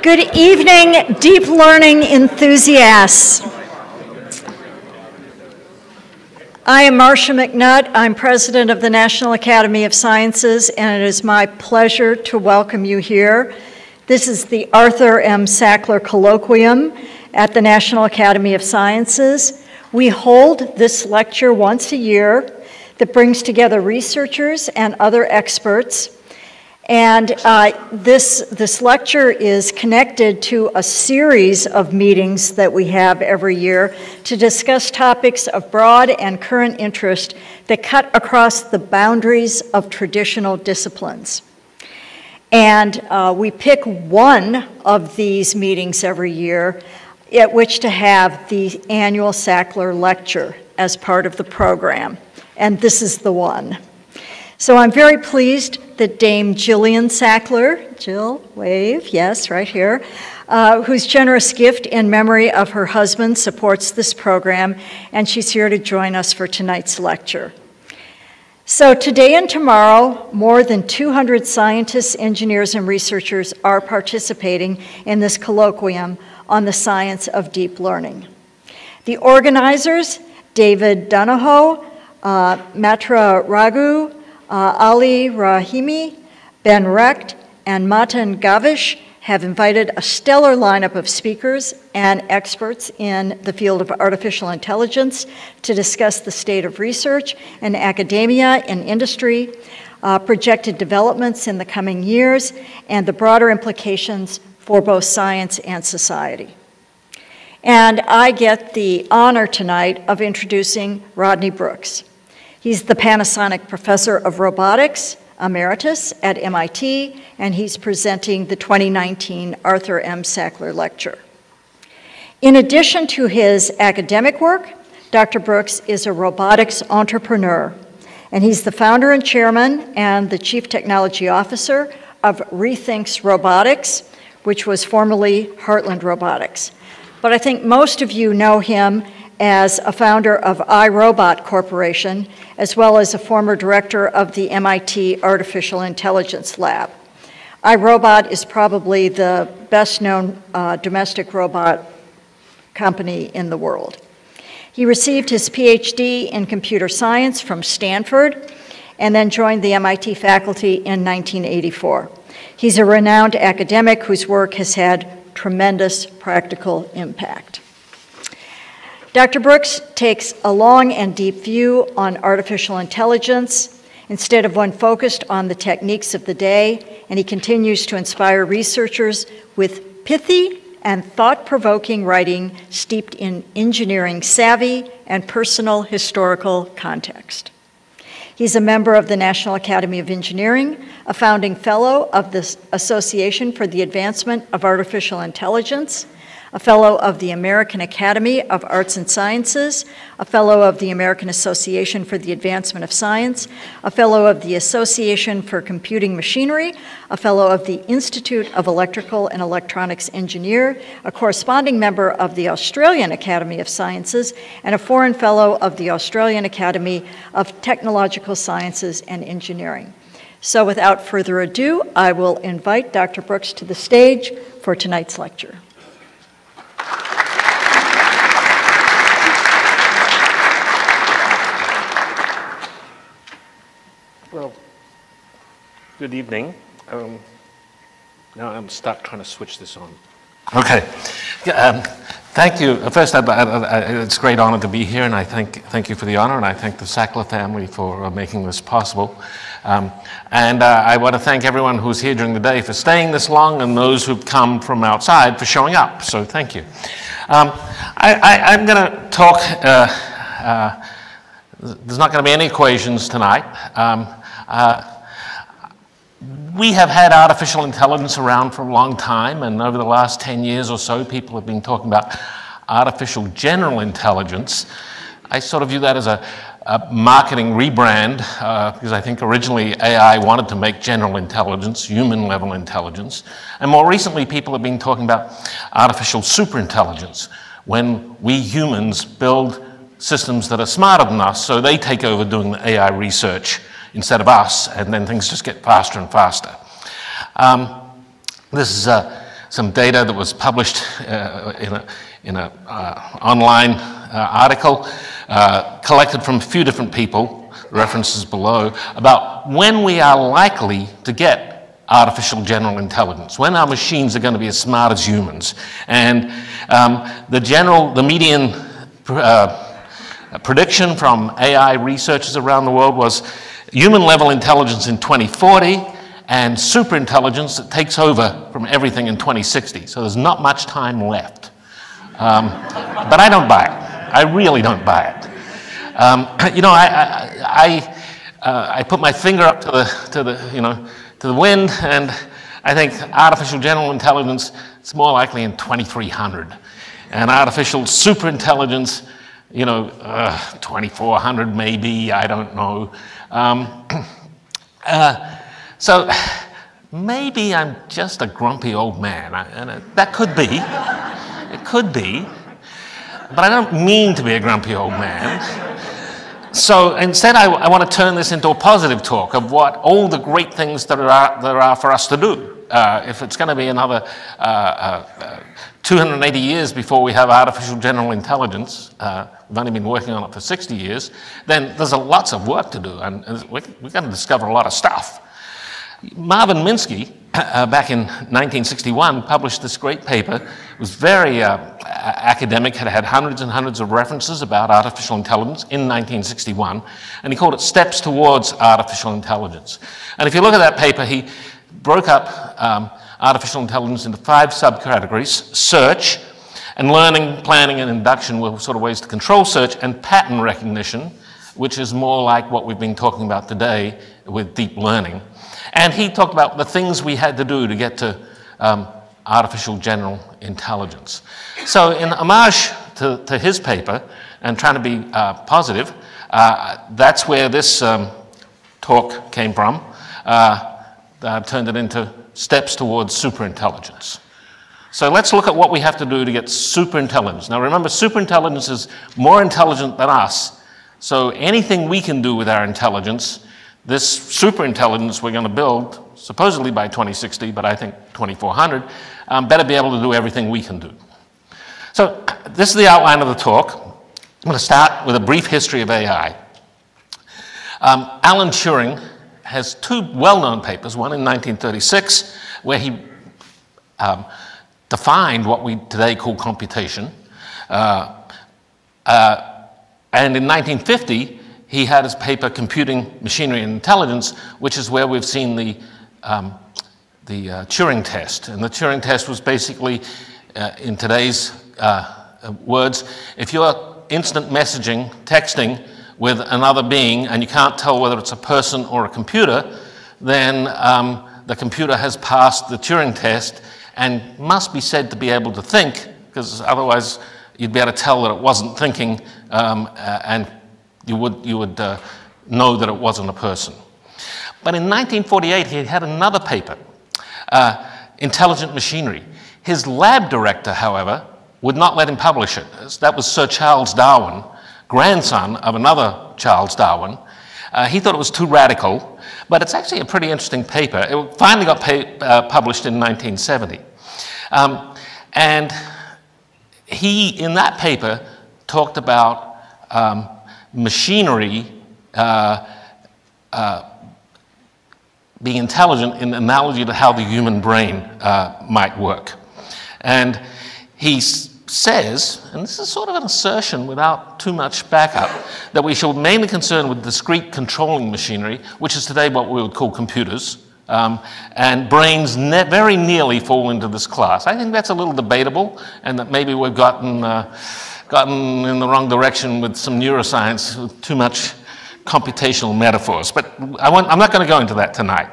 Good evening, deep learning enthusiasts. I am Marcia McNutt. I'm president of the National Academy of Sciences, and it is my pleasure to welcome you here. This is the Arthur M. Sackler Colloquium at the National Academy of Sciences. We hold this lecture once a year that brings together researchers and other experts. And this lecture is connected to a series of meetings that we have every year to discuss topics of broad and current interest that cut across the boundaries of traditional disciplines. And we pick one of these meetings every year at which to have the annual Sackler Lecture as part of the program. And this is the one. So I'm very pleased that Dame Jillian Sackler, Jill, wave, yes, right here, whose generous gift in memory of her husband supports this program, and she's here to join us for tonight's lecture. So today and tomorrow, more than 200 scientists, engineers, and researchers are participating in this colloquium on the science of deep learning. The organizers, David Donoho, Maithra Raghu, Ali Rahimi, Ben Recht, and Matan Gavish have invited a stellar lineup of speakers and experts in the field of artificial intelligence to discuss the state of research and academia and industry, projected developments in the coming years, and the broader implications for both science and society. And I get the honor tonight of introducing Rodney Brooks. He's the Panasonic Professor of Robotics, Emeritus at MIT, and he's presenting the 2019 Arthur M. Sackler Lecture. In addition to his academic work, Dr. Brooks is a robotics entrepreneur, and he's the founder and chairman and the chief technology officer of Rethinks Robotics, which was formerly Heartland Robotics. But I think most of you know him as a founder of iRobot Corporation, as well as a former director of the MIT Artificial Intelligence Lab. iRobot is probably the best-known domestic robot company in the world. He received his PhD in computer science from Stanford and then joined the MIT faculty in 1984. He's a renowned academic whose work has had tremendous practical impact. Dr. Brooks takes a long and deep view on artificial intelligence instead of one focused on the techniques of the day, and he continues to inspire researchers with pithy and thought-provoking writing steeped in engineering savvy and personal historical context. He's a member of the National Academy of Engineering, a founding fellow of the Association for the Advancement of Artificial Intelligence, a fellow of the American Academy of Arts and Sciences, a fellow of the American Association for the Advancement of Science, a fellow of the Association for Computing Machinery, a fellow of the Institute of Electrical and Electronics Engineer, a corresponding member of the Australian Academy of Sciences, and a foreign fellow of the Australian Academy of Technological Sciences and Engineering. So without further ado, I will invite Dr. Brooks to the stage for tonight's lecture. Well, good evening. Now I'm stuck trying to switch this on. Okay. Thank you. First, it's a great honor to be here, and I thank you for the honor, and I thank the Sackler family for making this possible. And I want to thank everyone who's here during the day for staying this long, and those who've come from outside for showing up. So thank you. I'm going to talk. There's not going to be any equations tonight. We have had artificial intelligence around for a long time, and over the last 10 years or so, people have been talking about artificial general intelligence. I sort of view that as a marketing rebrand, because I think originally AI wanted to make general intelligence, human-level intelligence, and more recently people have been talking about artificial superintelligence, when we humans build systems that are smarter than us, so they take over doing the AI research instead of us, and then things just get faster and faster. This is some data that was published in an online article collected from a few different people, references below, about when we are likely to get artificial general intelligence, when our machines are going to be as smart as humans. And the median prediction from AI researchers around the world was human-level intelligence in 2040 and superintelligence that takes over from everything in 2060. So there's not much time left. But I don't buy it. I really don't buy it. I put my finger up to the wind, and I think artificial general intelligence is more likely in 2300, and artificial superintelligence, 2400 maybe. I don't know. So maybe I'm just a grumpy old man, and that could be. It could be. But I don't mean to be a grumpy old man. So instead, I want to turn this into a positive talk of what all the great things that there are for us to do. If it's going to be another 280 years before we have artificial general intelligence, we've only been working on it for 60 years, then there's lots of work to do, and we've got to discover a lot of stuff. Marvin Minsky, back in 1961, published this great paper. It was very academic, had hundreds and hundreds of references about artificial intelligence in 1961, and he called it Steps Towards Artificial Intelligence. And if you look at that paper, he broke up artificial intelligence into 5 subcategories: search, and learning, planning, and induction were sort of ways to control search, and pattern recognition, which is more like what we've been talking about today with deep learning. And he talked about the things we had to do to get to artificial general intelligence. So in homage to his paper, and trying to be positive, that's where this talk came from. I've turned it into Steps Towards Superintelligence. So let's look at what we have to do to get superintelligence. Now remember, superintelligence is more intelligent than us, so anything we can do with our intelligence, this superintelligence we're going to build, supposedly by 2060, but I think 2400, better be able to do everything we can do. So this is the outline of the talk. I'm going to start with a brief history of AI. Alan Turing has 2 well-known papers, one in 1936, where he defined what we today call computation. And in 1950, he had his paper, Computing, Machinery, and Intelligence, which is where we've seen the Turing test. And the Turing test was basically, in today's words, if you're instant messaging, texting with another being, and you can't tell whether it's a person or a computer, then the computer has passed the Turing test and must be said to be able to think, because otherwise you'd be able to tell that it wasn't thinking, and you would know that it wasn't a person. But in 1948, he had another paper, Intelligent Machinery. His lab director, however, would not let him publish it. That was Sir Charles Darwin, grandson of another Charles Darwin. He thought it was too radical, but it's actually a pretty interesting paper. It finally got published in 1970. And he, in that paper, talked about machinery being intelligent in analogy to how the human brain might work. And he says, and this is sort of an assertion without too much backup, that we should mainly concern with discrete controlling machinery, which is today what we would call computers, and brains very nearly fall into this class. I think that's a little debatable, and that maybe we've gotten in the wrong direction with some neuroscience, with too much computational metaphors. But I'm not going to go into that tonight.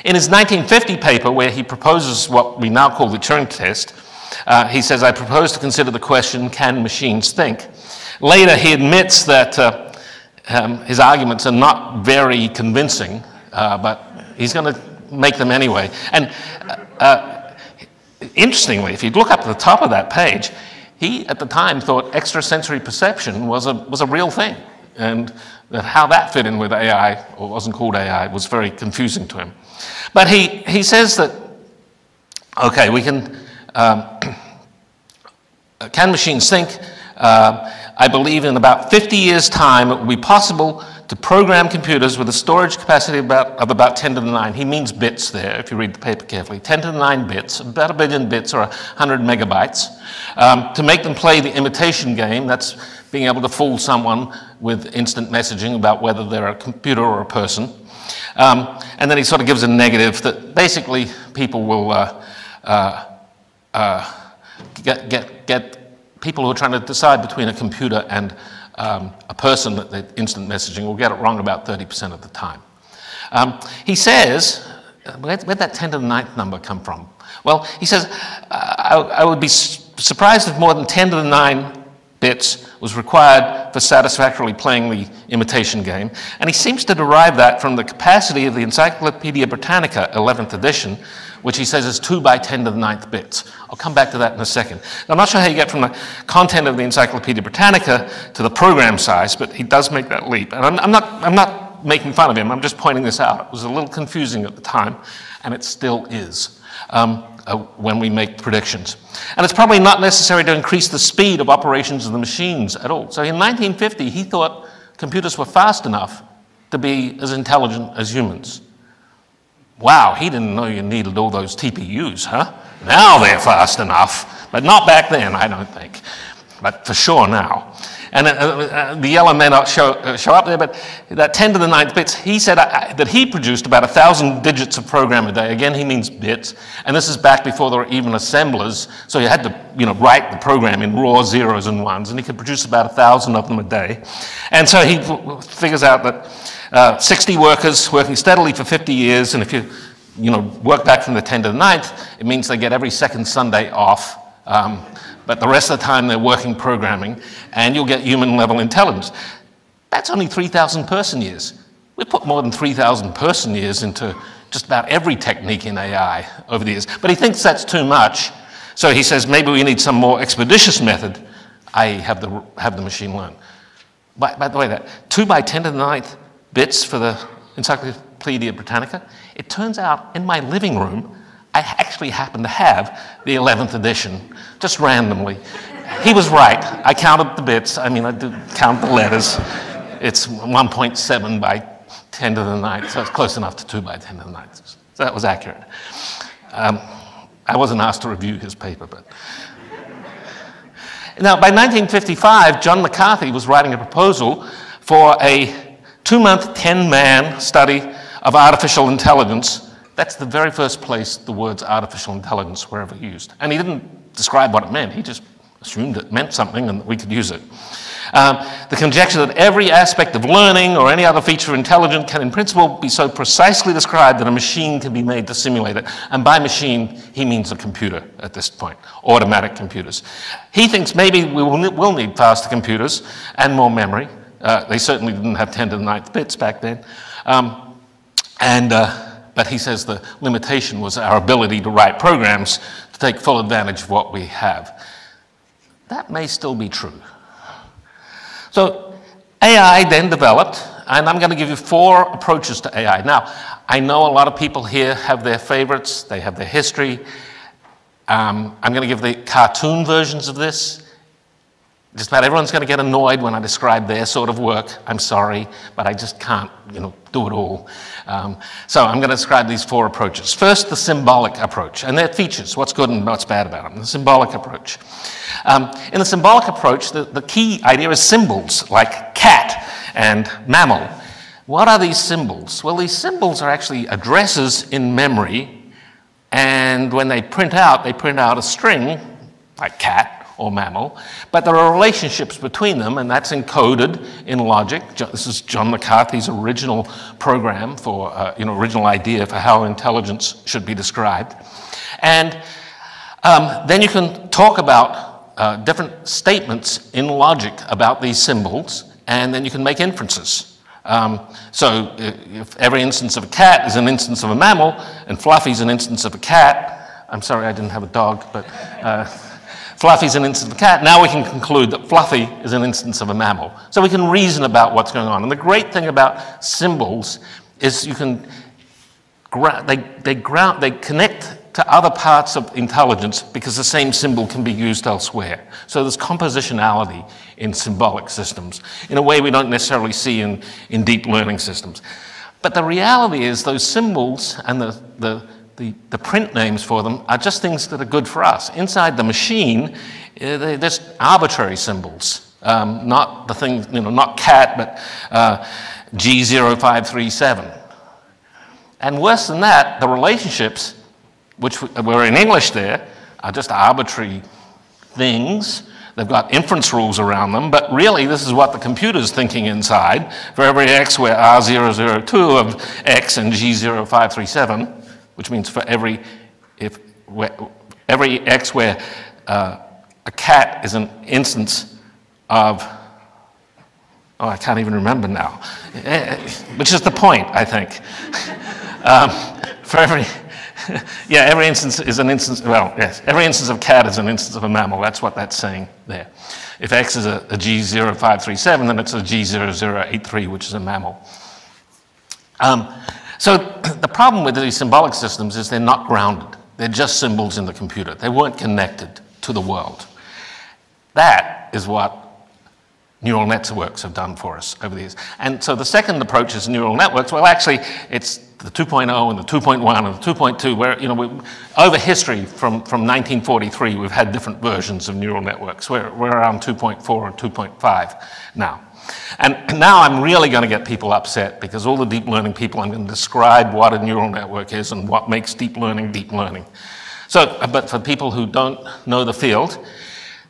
In his 1950 paper, where he proposes what we now call the Turing test, he says, I propose to consider the question, can machines think? Later, he admits that his arguments are not very convincing, but he's going to make them anyway. And interestingly, if you look up at the top of that page, he, at the time, thought extrasensory perception was a real thing, and that how that fit in with AI, or wasn't called AI, was very confusing to him. But he says that Okay, we can machines think? I believe in about 50 years' time it will be possible to program computers with a storage capacity of about 10 to the 9. He means bits there, if you read the paper carefully. 10 to the 9 bits, about 1 billion bits or 100 megabytes, to make them play the imitation game. That's being able to fool someone with instant messaging about whether they're a computer or a person. And then he sort of gives a negative that basically people will get people who are trying to decide between a computer and a person that the instant messaging will get it wrong about 30% of the time. He says, where'd that 10 to the 9th number come from? Well, he says, I would be surprised if more than 10 to the 9 bits was required for satisfactorily playing the imitation game. And he seems to derive that from the capacity of the Encyclopedia Britannica 11th edition, which he says is 2 by 10 to the 9th bits. I'll come back to that in a second. Now, I'm not sure how you get from the content of the Encyclopedia Britannica to the program size, but he does make that leap. And I'm not making fun of him, I'm just pointing this out. It was a little confusing at the time, and it still is when we make predictions. And it's probably not necessary to increase the speed of operations of the machines at all. So in 1950, he thought computers were fast enough to be as intelligent as humans. Wow, he didn't know you needed all those TPUs, huh? Now they're fast enough, but not back then, I don't think. But for sure now. And the yellow may not show up there, but that 10 to the 9th bits, he said that he produced about 1,000 digits of program a day. Again, he means bits. And this is back before there were even assemblers. So you had to write the program in raw zeros and ones, and he could produce about 1,000 of them a day. And so he figures out that 60 workers working steadily for 50 years, and if you work back from the 10 to the 9th, it means they get every second Sunday off. But the rest of the time they're working programming, and you'll get human-level intelligence. That's only 3,000 person years. We put more than 3,000 person years into just about every technique in AI over the years. But he thinks that's too much, so he says maybe we need some more expeditious method. I have the machine learn. By the way, that 2 by 10 to the 9th bits for the Encyclopedia Britannica, it turns out in my living room, I actually happen to have the 11th edition, just randomly. He was right. I counted the bits. I did count the letters. It's 1.7 by 10 to the 9th, so it's close enough to 2 by 10 to the 9th. So that was accurate. I wasn't asked to review his paper, but... Now, by 1955, John McCarthy was writing a proposal for a 2-month, 10-man study of artificial intelligence. That's the very first place the words artificial intelligence were ever used. And he didn't describe what it meant. He just assumed it meant something and that we could use it. The conjecture that every aspect of learning or any other feature of intelligence can in principle be so precisely described that a machine can be made to simulate it. And by machine, he means a computer at this point, automatic computers. He thinks maybe we will need faster computers and more memory. They certainly didn't have 10 to the 9th bits back then. But he says the limitation was our ability to write programs to take full advantage of what we have. That may still be true. So AI then developed, and I'm going to give you 4 approaches to AI. Now, I know a lot of people here have their favorites, they have their history. I'm going to give the cartoon versions of this. Just about everyone's going to get annoyed when I describe their sort of work. I'm sorry, but I just can't, do it all. So I'm going to describe these 4 approaches. First, the symbolic approach, and their features, what's good and what's bad about them. The symbolic approach. In the symbolic approach, the key idea is symbols, like cat and mammal. What are these symbols? Well, these symbols are actually addresses in memory, and when they print out a string, like cat, or mammal, but there are relationships between them, and that's encoded in logic. This is John McCarthy's original program for, original idea for how intelligence should be described. And then you can talk about different statements in logic about these symbols, and then you can make inferences. So if every instance of a cat is an instance of a mammal, and Fluffy's an instance of a cat, I'm sorry I didn't have a dog, but Fluffy's an instance of a cat. Now we can conclude that Fluffy is an instance of a mammal. So we can reason about what's going on. And the great thing about symbols is you can they connect to other parts of intelligence because the same symbol can be used elsewhere. So there's compositionality in symbolic systems in a way we don't necessarily see in deep learning systems. But the reality is those symbols and the print names for them are just things that are good for us. Inside the machine, they're just arbitrary symbols, not the thing, not cat, but G0537. And worse than that, the relationships, which were in English there, are just arbitrary things. They've got inference rules around them, but really this is what the computer's thinking inside. For every x where R002 of x and G0537, which means for every x where a cat is an instance of, I can't even remember now, which is the point, I think. For every instance is an instance, every instance of cat is an instance of a mammal. That's what that's saying there. If X is a G0537, then it's a G0083, which is a mammal. So the problem with these symbolic systems is they're not grounded. They're just symbols in the computer. They weren't connected to the world. That is what neural networks have done for us over the years. And so the second approach is neural networks. Well, actually, it's the 2.0 and the 2.1 and the 2.2, where, over history from 1943, we've had different versions of neural networks. We're around 2.4 and 2.5 now. And now I'm really going to get people upset because all the deep learning people, I'm going to describe what a neural network is and what makes deep learning deep learning. So, but for people who don't know the field,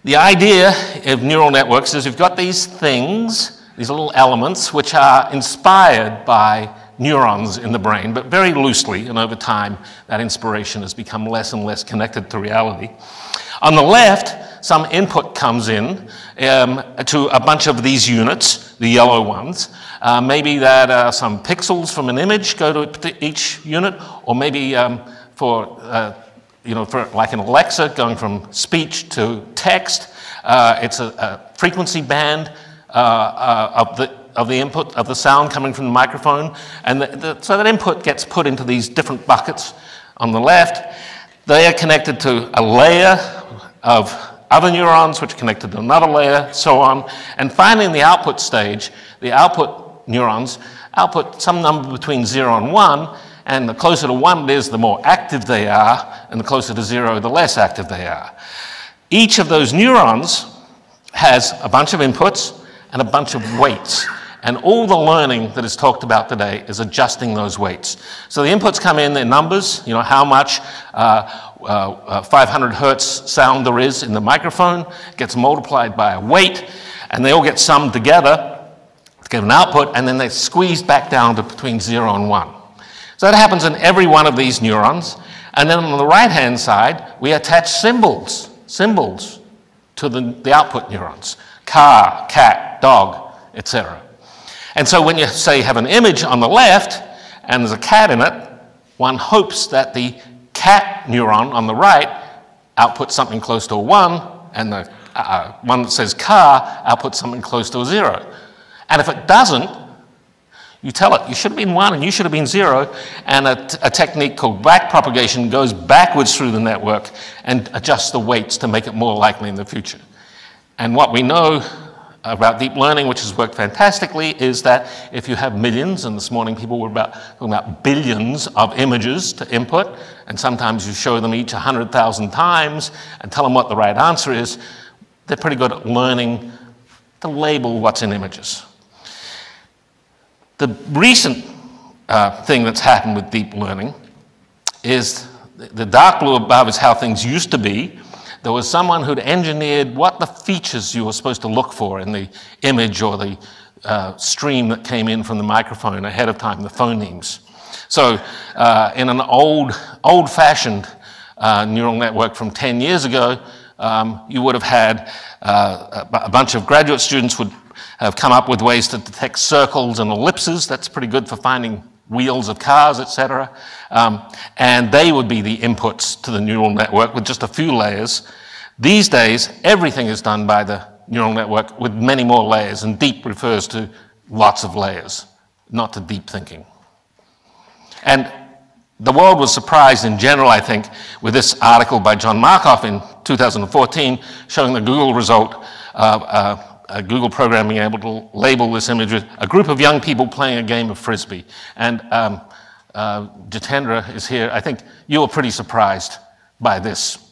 the idea of neural networks is you've got these things, these little elements, which are inspired by neurons in the brain, but very loosely, and over time, that inspiration has become less and less connected to reality. On the left, some input comes in to a bunch of these units, the yellow ones. Maybe that some pixels from an image go to each unit, or maybe for like an Alexa going from speech to text, it's a frequency band of the input of the sound coming from the microphone, and so that input gets put into these different buckets on the left. They are connected to a layer of other neurons, which are connected to another layer, so on. And finally, in the output stage, the output neurons output some number between 0 and 1, and the closer to 1 it is, the more active they are, and the closer to 0, the less active they are. Each of those neurons has a bunch of inputs and a bunch of weights. And all the learning that is talked about today is adjusting those weights. So the inputs come in, they're numbers, how much 500 hertz sound there is in the microphone, gets multiplied by a weight, and they all get summed together to give an output, and then they're squeezed back down to between 0 and 1. So that happens in every one of these neurons. And then on the right-hand side, we attach symbols to the output neurons. Car, cat, dog, etc. And so when you, say, have an image on the left and there's a cat in it, one hopes that the cat neuron on the right outputs something close to a 1, and the one that says car outputs something close to a 0. And if it doesn't, you tell it, you should have been 1 and you should have been 0, and a technique called backpropagation goes backwards through the network and adjusts the weights to make it more likely in the future. And what we know about deep learning, which has worked fantastically, is that if you have millions, and this morning people were talking about billions of images to input, and sometimes you show them each 100,000 times and tell them what the right answer is, they're pretty good at learning to label what's in images. The recent thing that's happened with deep learning is the dark blue above is how things used to be. There was someone who'd engineered what the features you were supposed to look for in the image or the stream that came in from the microphone ahead of time, the phonemes. So in an old-fashioned neural network from 10 years ago, you would have had a bunch of graduate students would have come up with ways to detect circles and ellipses. That's pretty good for finding wheels of cars, etc. And they would be the inputs to the neural network with just a few layers. These days, everything is done by the neural network with many more layers, and deep refers to lots of layers, not to deep thinking. And The world was surprised in general, I think, with this article by John Markoff in 2014 showing the Google result of Google program being able to label this image with a group of young people playing a game of Frisbee. And Jitendra is here. I think you were pretty surprised by this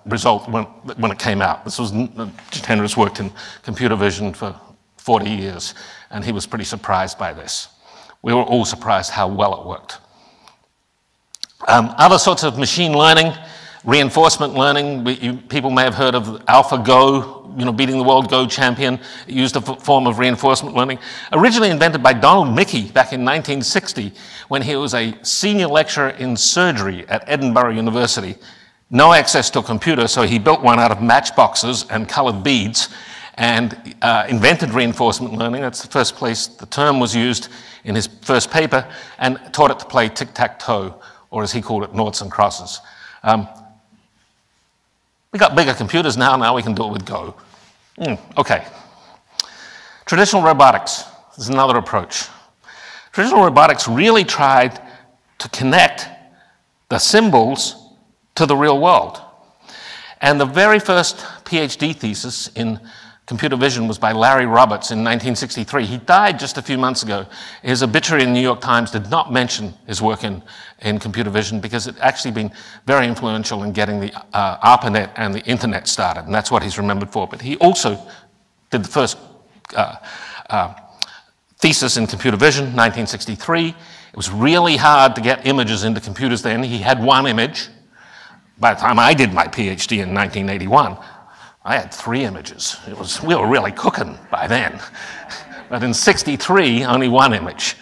result when it came out. Jitendra's worked in computer vision for 40 years, and he was pretty surprised by this. We were all surprised how well it worked. Other sorts of machine learning, reinforcement learning, people may have heard of AlphaGo, beating the world Go champion. It used a form of reinforcement learning. Originally invented by Donald Mickey back in 1960 when he was a senior lecturer in surgery at Edinburgh University. No access to a computer, so he built one out of matchboxes and colored beads and invented reinforcement learning. That's the first place the term was used in his first paper, and taught it to play tic-tac-toe, or as he called it, noughts and crosses. We got bigger computers now we can do it with Go. Okay. Traditional robotics is another approach. Traditional robotics really tried to connect the symbols to the real world. And the very first PhD thesis in computer vision was by Larry Roberts in 1963. He died just a few months ago. His obituary in the New York Times did not mention his work in computer vision because it actually been very influential in getting the ARPANET and the internet started, and that's what he's remembered for. But he also did the first thesis in computer vision, 1963. It was really hard to get images into computers then. He had one image. By the time I did my PhD in 1981, I had 3 images. We were really cooking by then. But in 63, only 1 image.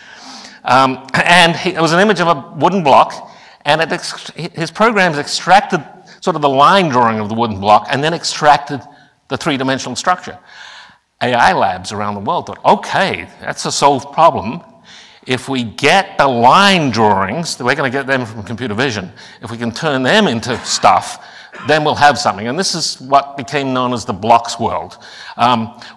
It was an image of a wooden block, and his programs extracted sort of the line drawing of the wooden block and then extracted the 3-dimensional structure. AI labs around the world thought, okay, that's a solved problem. If we get the line drawings, we're going to get them from computer vision. If we can turn them into stuff, then we'll have something. And this is what became known as the blocks world,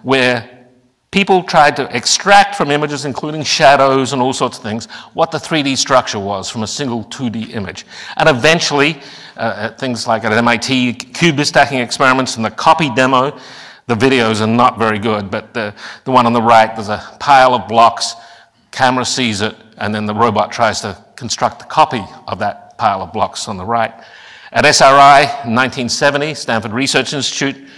where people tried to extract from images, including shadows and all sorts of things, what the 3D structure was from a single 2D image. And eventually, things like at MIT, cube stacking experiments and the copy demo, the videos are not very good, but the one on the right, there's a pile of blocks, camera sees it, and then the robot tries to construct the copy of that pile of blocks on the right. At SRI in 1970, Stanford Research Institute,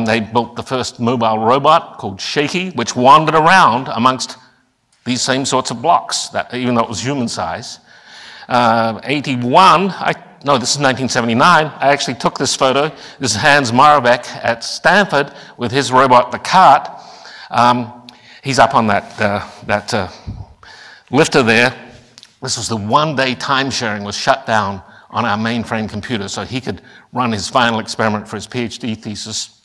they built the first mobile robot called Shaky, which wandered around amongst these same sorts of blocks, even though it was human size. 1979, I actually took this photo. This is Hans Maravek at Stanford with his robot, the cart. He's up on that lifter there. This was the one-day time sharing was shut down on our mainframe computer so he could run his final experiment for his PhD thesis.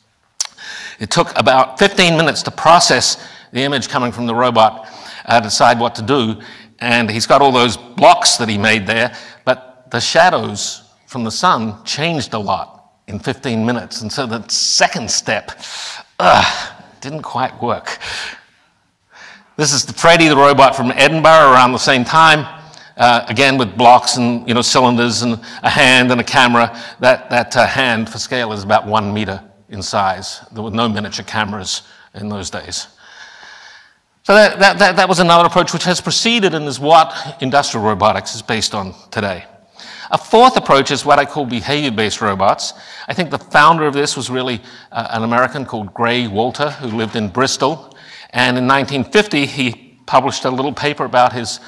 It took about 15 minutes to process the image coming from the robot, decide what to do, and he's got all those blocks that he made there, but the shadows from the sun changed a lot in 15 minutes, and so the second step didn't quite work. This is Freddie the robot from Edinburgh around the same time. Again with blocks and cylinders and a hand and a camera. That hand for scale is about 1 meter in size. There were no miniature cameras in those days. So that was another approach which has proceeded and is what industrial robotics is based on today. A fourth approach is what I call behavior-based robots. I think the founder of this was really an American called Gray Walter, who lived in Bristol. And in 1950, he published a little paper about his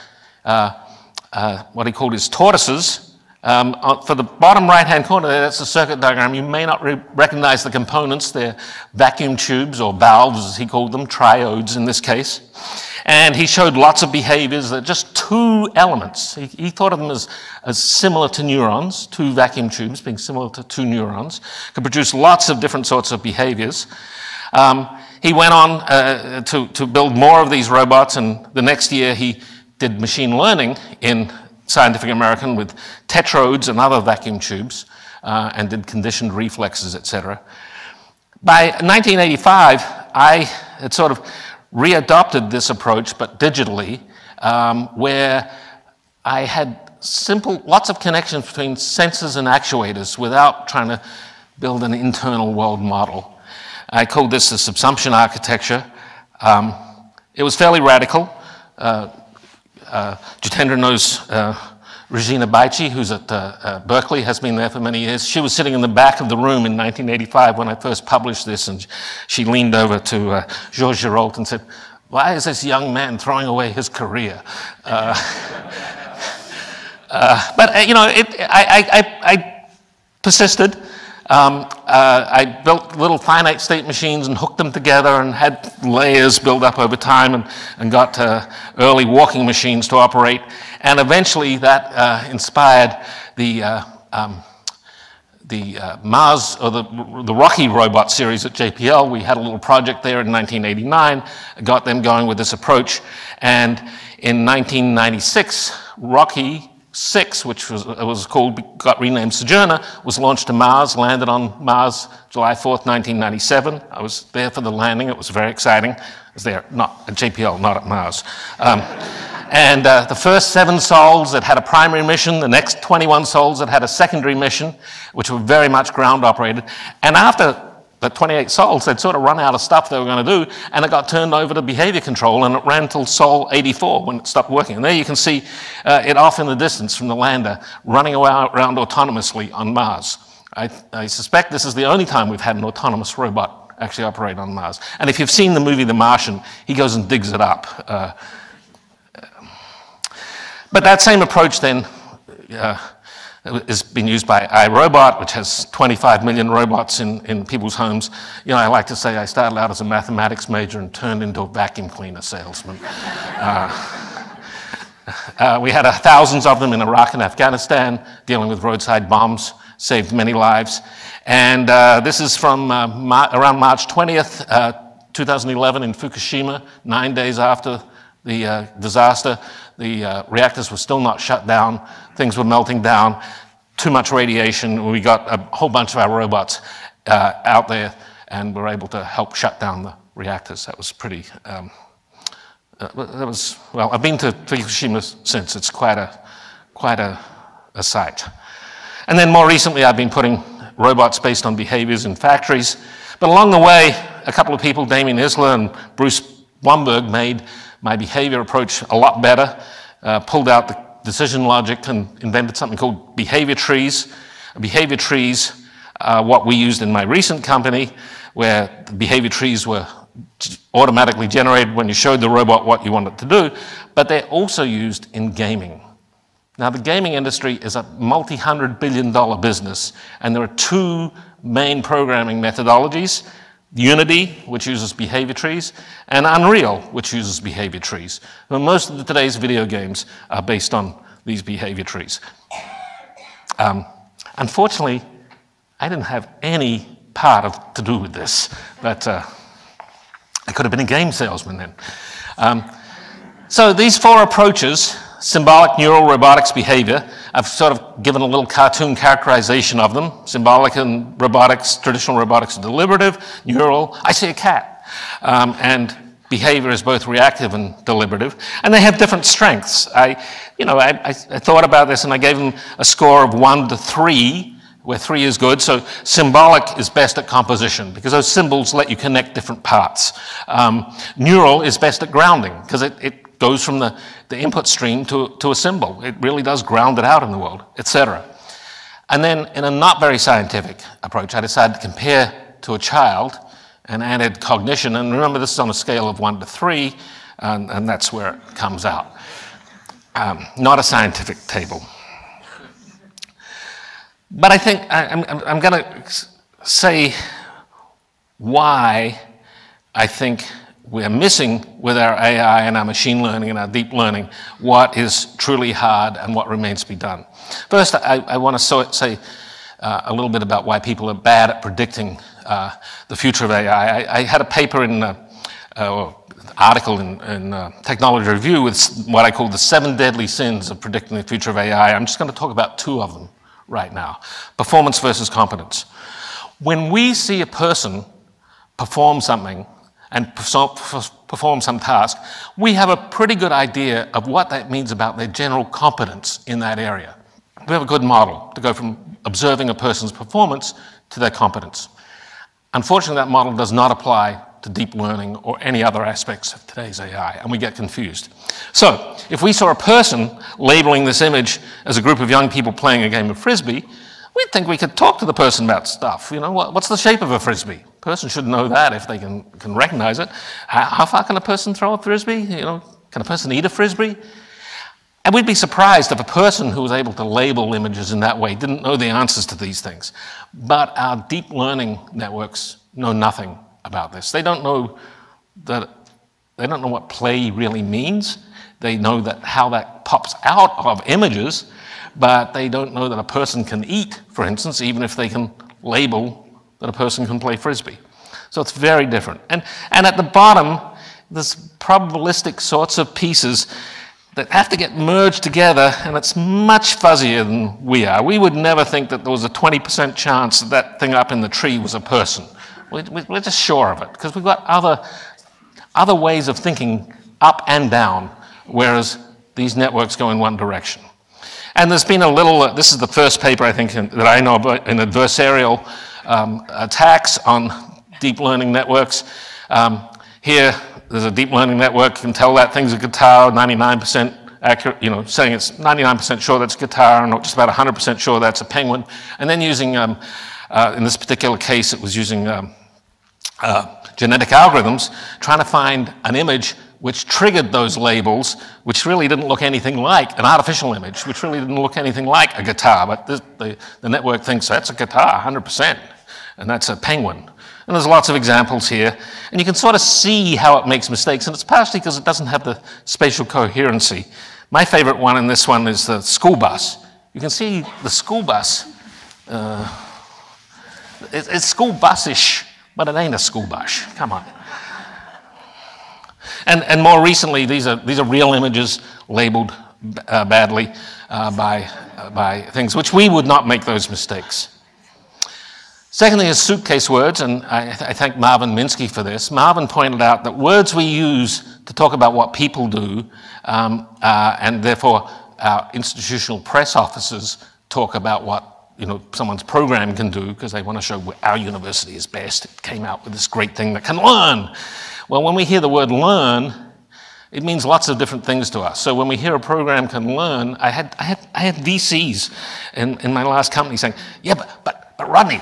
what he called his tortoises. For the bottom right-hand corner there, that's the circuit diagram. You may not recognize the components. They're vacuum tubes, or valves, as he called them, triodes in this case. And he showed lots of behaviors that are just 2 elements. He thought of them as similar to neurons, 2 vacuum tubes being similar to 2 neurons, could produce lots of different sorts of behaviors. He went on to build more of these robots, and the next year he did machine learning in Scientific American with tetrodes and other vacuum tubes, and did conditioned reflexes, etc. By 1985, I had sort of readopted this approach, but digitally, where I had simple, lots of connections between sensors and actuators without trying to build an internal world model. I called this the subsumption architecture. It was fairly radical. Jitendra knows Regina Baichi, who's at Berkeley, has been there for many years. She was sitting in the back of the room in 1985 when I first published this, and she leaned over to Georges Girault and said, "Why is this young man throwing away his career?" But I persisted. I built little finite state machines and hooked them together and had layers build up over time and got early walking machines to operate. And eventually that inspired the Mars, or the Rocky robot series at JPL. We had a little project there in 1989, got them going with this approach. And in 1996, Rocky 6, which got renamed Sojourner, was launched to Mars, landed on Mars July 4th, 1997. I was there for the landing. It was very exciting. I was there, not at JPL, not at Mars. And the first 7 sols that had a primary mission, the next 21 sols that had a secondary mission, which were very much ground operated. And after the 28 sols, they'd sort of run out of stuff they were going to do, and it got turned over to behavior control, and it ran until sol 84 when it stopped working. And there you can see it off in the distance from the lander, running around autonomously on Mars. I suspect this is the only time we've had an autonomous robot actually operate on Mars. And if you've seen the movie The Martian, he goes and digs it up. But that same approach then has been used by iRobot, which has 25 million robots in people's homes. You know, I like to say I started out as a mathematics major and turned into a vacuum cleaner salesman. We had thousands of them in Iraq and Afghanistan, dealing with roadside bombs, saved many lives. And this is from around March 20th, 2011 in Fukushima, 9 days after the disaster. The reactors were still not shut down. Things were melting down. Too much radiation. We got a whole bunch of our robots out there and were able to help shut down the reactors. That was pretty, well, I've been to Fukushima since. It's quite a sight. And then more recently, I've been putting robots based on behaviors in factories. But along the way, a couple of people, Damien Isler and Bruce Blumberg, made my behavior approach a lot better, pulled out the decision logic and invented something called behavior trees. Behavior trees are what we used in my recent company, where the behavior trees were automatically generated when you showed the robot what you wanted to do, but they're also used in gaming. Now, the gaming industry is a multi-hundred-billion-dollar business, and there are 2 main programming methodologies: Unity, which uses behavior trees, and Unreal, which uses behavior trees. But most of today's video games are based on these behavior trees. Unfortunately, I didn't have any part to do with this, but I could have been a game salesman then. So these 4 approaches, symbolic, neural, robotics, behavior, I've sort of given a little cartoon characterization of them. Symbolic and robotics, traditional robotics are deliberative. Neural, I see a cat. And behavior is both reactive and deliberative. And they have different strengths. I thought about this and I gave them a score of 1 to 3, where 3 is good. So symbolic is best at composition because those symbols let you connect different parts. Neural is best at grounding because it goes from the input stream to a symbol. It really does ground it out in the world, etc. And then in a not very scientific approach, I decided to compare to a child and added cognition. And remember, this is on a scale of 1 to 3, and that's where it comes out. Not a scientific table. But I think I'm going to say why I think we're missing with our AI and our machine learning and our deep learning what is truly hard and what remains to be done. First, I want to say a little bit about why people are bad at predicting the future of AI. I had a paper in article in Technology Review with what I call the 7 deadly sins of predicting the future of AI. I'm just going to talk about 2 of them right now. Performance versus competence. When we see a person perform something, and perform some task, we have a pretty good idea of what that means about their general competence in that area. We have a good model to go from observing a person's performance to their competence. Unfortunately, that model does not apply to deep learning or any other aspects of today's AI, and we get confused. So, if we saw a person labeling this image as a group of young people playing a game of frisbee, we'd think we could talk to the person about stuff. You know, what's the shape of a frisbee? A person should know that if they can recognize it. How far can a person throw a frisbee? You know, can a person eat a frisbee? And we'd be surprised if a person who was able to label images in that way didn't know the answers to these things. But our deep learning networks know nothing about this. They don't know what play really means. They know that how that pops out of images, but they don't know that a person can eat, for instance, even if they can label that a person can play frisbee. So it's very different. And at the bottom, there's probabilistic sorts of pieces that have to get merged together, and it's much fuzzier than we are. We would never think that there was a 20% chance that that thing up in the tree was a person. We're just sure of it, because we've got other ways of thinking up and down, whereas these networks go in one direction. And there's been a little, this is the first paper I think that I know about in adversarial attacks on deep learning networks. Here, there's a deep learning network, you can tell that thing's a guitar, 99% accurate, you know, saying it's 99% sure that's a guitar, and just about 100% sure that's a penguin. And then using, in this particular case, it was using genetic algorithms, trying to find an image which triggered those labels, which really didn't look anything like an artificial image, which really didn't look anything like a guitar, but the network thinks that's a guitar, 100%, and that's a penguin. And there's lots of examples here, and you can sort of see how it makes mistakes, and it's partially because it doesn't have the spatial coherency. My favorite one in this one is the school bus. You can see the school bus, it's school bus-ish, but it ain't a school bus, come on. And more recently, these are real images labeled badly by things, which we would not make those mistakes. Secondly is suitcase words, and I thank Marvin Minsky for this. Marvin pointed out that words we use to talk about what people do, and therefore our institutional press officers talk about what someone's program can do because they want to show our university is best. It came out with this great thing that can learn. Well, when we hear the word learn, it means lots of different things to us. So when we hear a program can learn, I had VCs in my last company saying, yeah, but Rodney,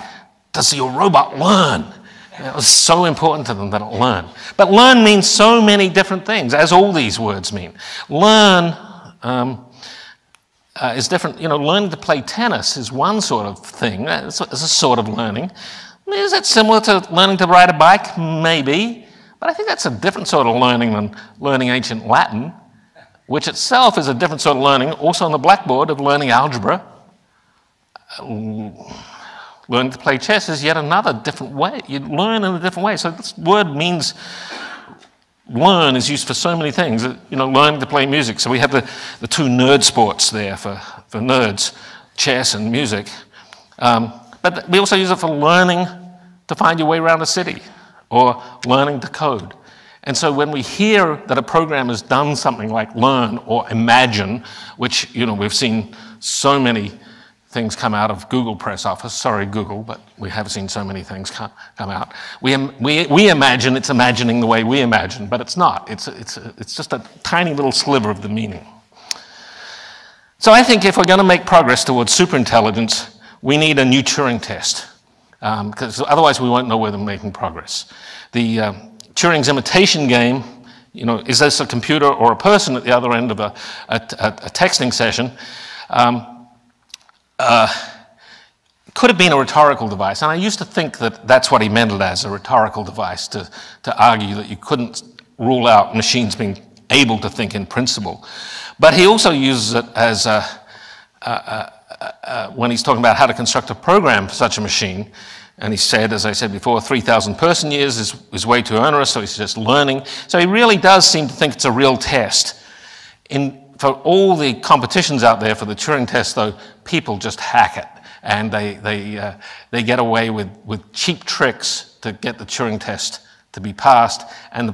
does your robot learn? It was so important to them that it learn. But learn means so many different things, as all these words mean. Learn is different. Learning to play tennis is one sort of thing. It's a sort of learning. Is it similar to learning to ride a bike? Maybe. But I think that's a different sort of learning than learning ancient Latin, which itself is a different sort of learning, also on the blackboard, of learning algebra. Learning to play chess is yet another different way. You learn in a different way. So this word means learn is used for so many things. Learning to play music. So we have the two nerd sports there for nerds, chess and music. But we also use it for learning to find your way around a city or learning to code. And so when we hear that a program has done something like learn or imagine, which we've seen so many things come out of Google press office. Sorry, Google, but we have seen so many things come out. We imagine it's imagining the way we imagine, but it's not. It's just a tiny little sliver of the meaning. So I think if we're going to make progress towards superintelligence, we need a new Turing test, because otherwise we won't know whether we're making progress. The Turing's imitation game, is this a computer or a person at the other end of a texting session? Could have been a rhetorical device, and I used to think that that's what he meant it as, a rhetorical device, to argue that you couldn't rule out machines being able to think in principle. But he also uses it as when he's talking about how to construct a program for such a machine, and he said, as I said before, 3,000 person years is way too onerous, so he's just learning. So he really does seem to think it's a real test. For all the competitions out there for the Turing test, though, people just hack it, and they get away with cheap tricks to get the Turing test to be passed, and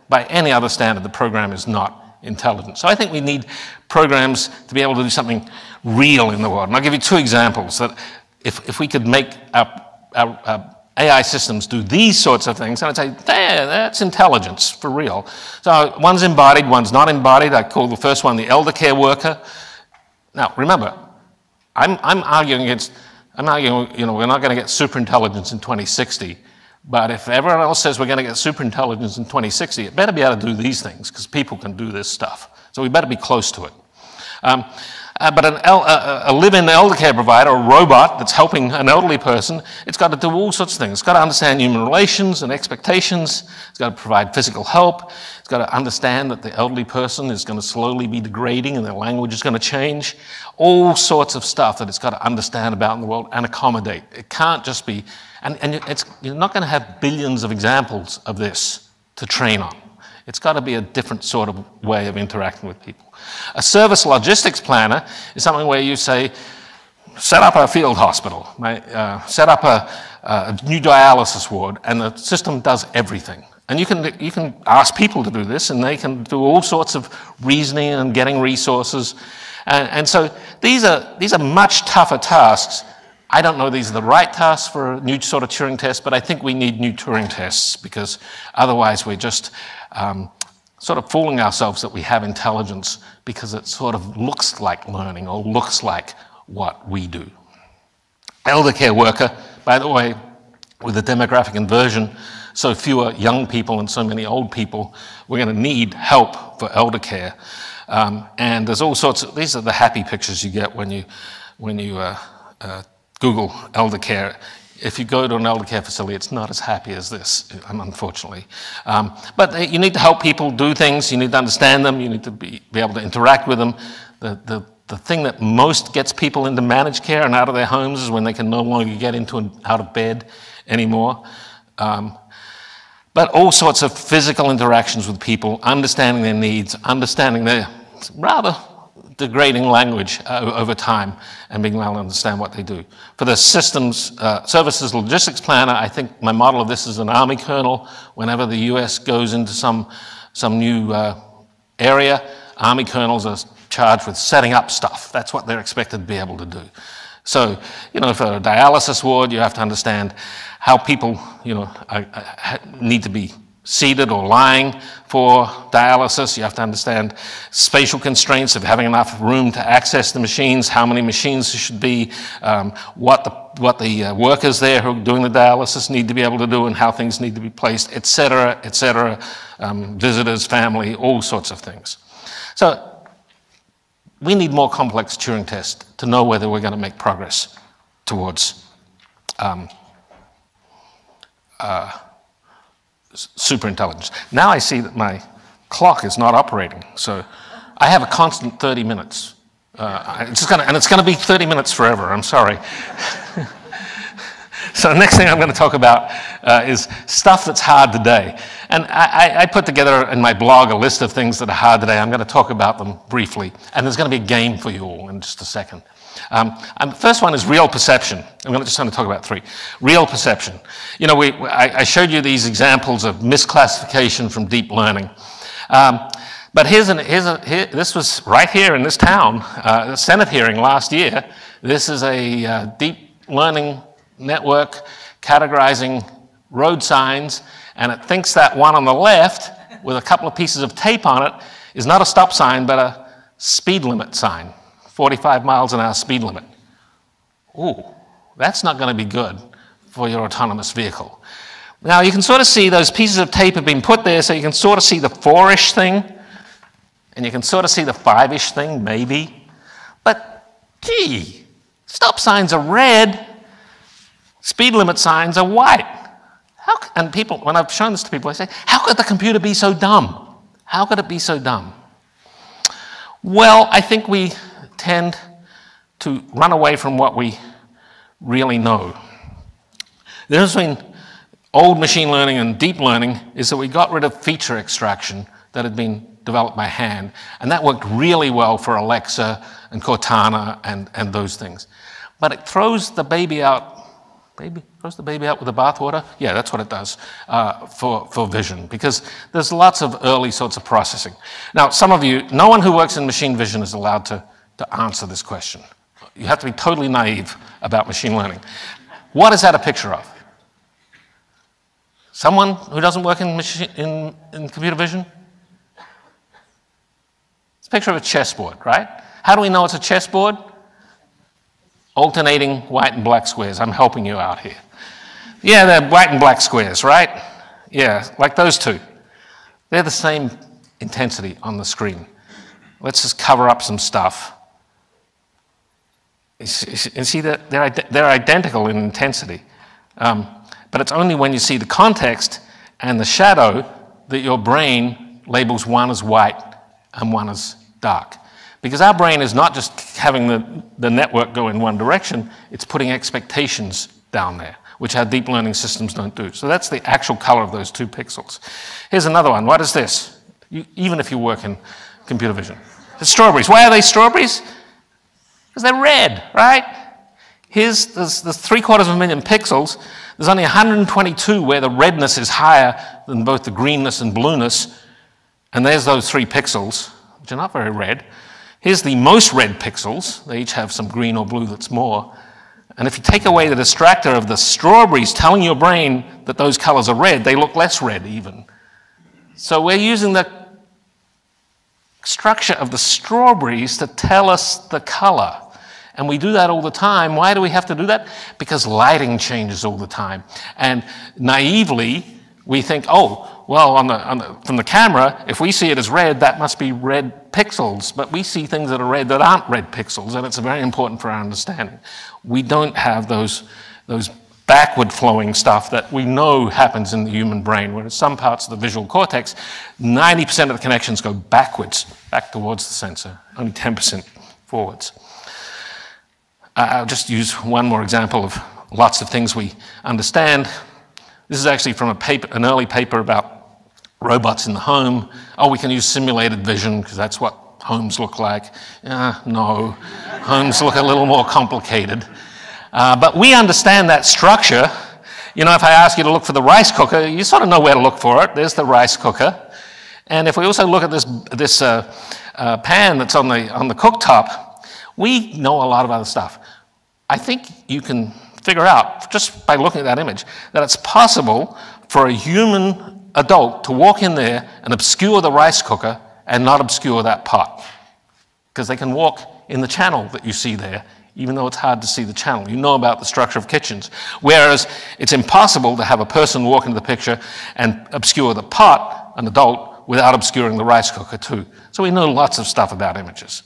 by any other standard, the program is not intelligent. So I think we need programs to be able to do something real in the world. And I'll give you 2 examples that if we could make our AI systems do these sorts of things, and I'd say, there, that's intelligence for real. So one's embodied, one's not embodied. I call the first one the elder care worker. Now, remember, I'm arguing, we're not going to get super intelligence in 2060, but if everyone else says we're going to get super intelligence in 2060, it better be able to do these things, because people can do this stuff. So we better be close to it. But a live-in elder care provider, a robot that's helping an elderly person, it's got to do all sorts of things. It's got to understand human relations and expectations. It's got to provide physical help. It's got to understand that the elderly person is going to slowly be degrading and their language is going to change. All sorts of stuff that it's got to understand about in the world and accommodate. It can't just be, you're not going to have billions of examples of this to train on. It's got to be a different sort of way of interacting with people. A service logistics planner is something where you say, set up a field hospital, set up a new dialysis ward, and the system does everything. And you can ask people to do this, and they can do all sorts of reasoning and getting resources. And so these are much tougher tasks. I don't know these are the right tasks for a new sort of Turing test, but I think we need new Turing tests, because otherwise we're just sort of fooling ourselves that we have intelligence because it sort of looks like learning or looks like what we do. Elder care worker, by the way, with the demographic inversion, so fewer young people and so many old people, we're going to need help for elder care. And there's all sorts of, these are the happy pictures you get when you Google elder care. If you go to an elder care facility, it's not as happy as this, unfortunately. But you need to help people do things. You need to understand them. You need to be able to interact with them. The thing that most gets people into managed care and out of their homes is when they can no longer get into and out of bed anymore. But all sorts of physical interactions with people, understanding their needs, understanding their rather degrading language over time, and being able to understand what they do. For the systems services logistics planner, I think my model of this is an army colonel. Whenever the US goes into some new area, army colonels are charged with setting up stuff. That's what they're expected to be able to do. So, for a dialysis ward, you have to understand how people, need to be seated or lying for dialysis. You have to understand spatial constraints of having enough room to access the machines, how many machines there should be, what the workers there who are doing the dialysis need to be able to do, and how things need to be placed, et cetera, visitors, family, all sorts of things. So we need more complex Turing tests to know whether we're going to make progress towards superintelligence. Now I see that my clock is not operating, so I have a constant 30 minutes. It's going to be 30 minutes forever, I'm sorry. So the next thing I'm going to talk about is stuff that's hard today. And I put together in my blog a list of things that are hard today. I'm going to talk about them briefly. And there's going to be a game for you all in just a second. The first one is real perception. I'm just going to talk about 3. Real perception. I showed you these examples of misclassification from deep learning. But this was right here in this town, a Senate hearing last year. This is a deep learning network categorizing road signs, and it thinks that one on the left with a couple of pieces of tape on it is not a stop sign but a speed limit sign, 45 miles an hour speed limit. Ooh, that's not going to be good for your autonomous vehicle. Now you can sort of see those pieces of tape have been put there, so you can sort of see the 4-ish thing, and you can sort of see the 5-ish thing, maybe. But gee, stop signs are red, speed limit signs are white. And people, when I've shown this to people, I say, how could the computer be so dumb? How could it be so dumb? Well, I think we tend to run away from what we really know. The difference between old machine learning and deep learning is that we got rid of feature extraction that had been developed by hand, and that worked really well for Alexa and Cortana and those things. But it throws the baby out Baby, throws the baby out with the bathwater? Yeah, that's what it does for vision, because there's lots of early sorts of processing. Now, some of you, no one who works in machine vision is allowed to answer this question. You have to be totally naive about machine learning. What is that a picture of? Someone who doesn't work in computer vision? It's a picture of a chessboard, right? How do we know it's a chessboard? Alternating white and black squares. I'm helping you out here. Yeah, they're white and black squares, right? Yeah, like those two. They're the same intensity on the screen. Let's just cover up some stuff. You see that they're identical in intensity. But it's only when you see the context and the shadow that your brain labels one as white and one as dark. Because our brain is not just having the network go in one direction, it's putting expectations down there, which our deep learning systems don't do. So that's the actual color of those 2 pixels. Here's another one. What is this? Even if you work in computer vision. The strawberries. Why are they strawberries? Because they're red, right? There's 750,000 pixels. There's only 122 where the redness is higher than both the greenness and blueness. And there's those 3 pixels, which are not very red. Here's the most red pixels. They each have some green or blue that's more. And if you take away the distractor of the strawberries telling your brain that those colors are red, they look less red even. So we're using the structure of the strawberries to tell us the color. And we do that all the time. Why do we have to do that? Because lighting changes all the time. And naively, we think, oh, well, from the camera, if we see it as red, that must be red pixels. But we see things that are red that aren't red pixels, and it's very important for our understanding. We don't have those backward flowing stuff that we know happens in the human brain, whereas some parts of the visual cortex, 90% of the connections go backwards, back towards the sensor, only 10% forwards. I'll just use one more example of lots of things we understand. This is actually from an early paper about robots in the home. Oh, we can use simulated vision because that's what homes look like. No, homes look a little more complicated. But we understand that structure. You know, if I ask you to look for the rice cooker, you sort of know where to look for it. There's the rice cooker. And if we also look at this pan that's on the cooktop, we know a lot of other stuff. I think you can figure out, just by looking at that image, that it's possible for a human adult to walk in there and obscure the rice cooker and not obscure that pot. Because they can walk in the channel that you see there, even though it's hard to see the channel. You know about the structure of kitchens. Whereas it's impossible to have a person walk into the picture and obscure the pot, an adult, without obscuring the rice cooker too. So we know lots of stuff about images.